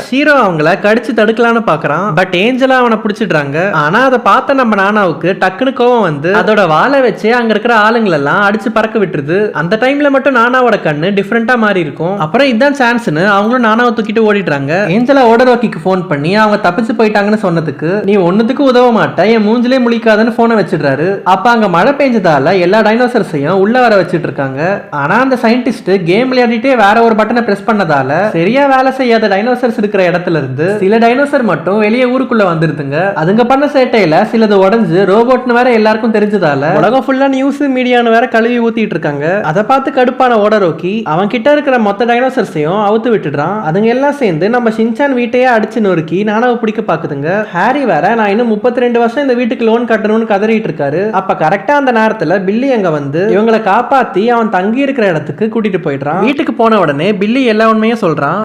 Hero அவங்கள கடிச்சு தடுக்கலான்னு பாக்குறான். பட் ஏஞ்சலா அவனை பிடிச்சிடுறாங்க. ஆனா அதை பார்த்த நம்ம நானாவுக்கு டக்குனு கோவம் வந்து அதோட வாழை வச்சு அங்க இருக்கிற ஆளுங்களை எல்லாம் அடிச்சு பறக்க விட்டுருது. அந்த டைம்ல மட்டும் நானாவோட கண்ணு டிஃபரெண்டா மாறி இருக்கும். அப்புறம் இதான் சான்ஸ்னு அவங்களும் நானாவை தூக்கிட்டு ஓடிடுறாங்க. ஏஞ்சலா ஓடரோக்கிக்கு போன் பண்ணி அவங்க தப்பிச்சு போயிட்டாங்கன்னு சொன்னதுக்கு, நீ ஒன்னுத்துக்கு உதவ மாட்ட, என் மூஞ்சிலே முழிக்காதன்னு போனை வச்சிடுறாரு. அப்ப அங்க மழை பெஞ்சதால எல்லா டைனோசர்ஸையும் உள்ள வர வச்சிட்டு இருக்காங்க. ஆனா அந்த சயின்டிஸ்ட் கேம் விளையாடிட்டே வேற ஒரு பட்டனை பிரஸ் பண்ணதால சரியா வேலை செய்யாத டைனோசர்ஸ் இருக்கிற இடத்துல இருந்து சில டைனோசர் மட்டும் வெளியே ஊருக்குள்ள வந்துருதுங்க. அதுங்க பண்ண சேட்டையில சிலது உடஞ்சு ரோபோட்னு வேற எல்லாருக்கும் தெரிஞ்சதால உலகம் ஃபுல்லா நியூஸ் மீடியான்னு வேற கழுவி ஊத்திட்டு இருக்காங்க. அதை பார்த்து கடுப்பான ஓடரோக்கி அவன் கிட்ட இருக்கிற மொத்த டைனோசர்ஸையும் அவுத்து விட்டுடுறான். அதுங்க எல்லாம் சேர்ந்து நம்ம ஷின்சான் வீட்டையே அடிச்சு நொறுக்கி நானாவை பிடிக்க பாக்குதுங்க. ஹாரி வேற நான் இன்னும் 32 வருஷம் இந்த வீட்டுக்கு லோன் கட்டணும்னு கதறிட்டு இருக்காரு. அப்ப கரெக்டா அந்த நேரத்துல பில்லி அங்க வந்து இவங்களை காப்பாத்தி அவன் தங்கி இருக்கிற இடத்துக்கு கூட்டிட்டு போயிடுறான். வீட்டுக்கு போன உடனே பில்லி எல்லா உண்மையும் சொல்றான்.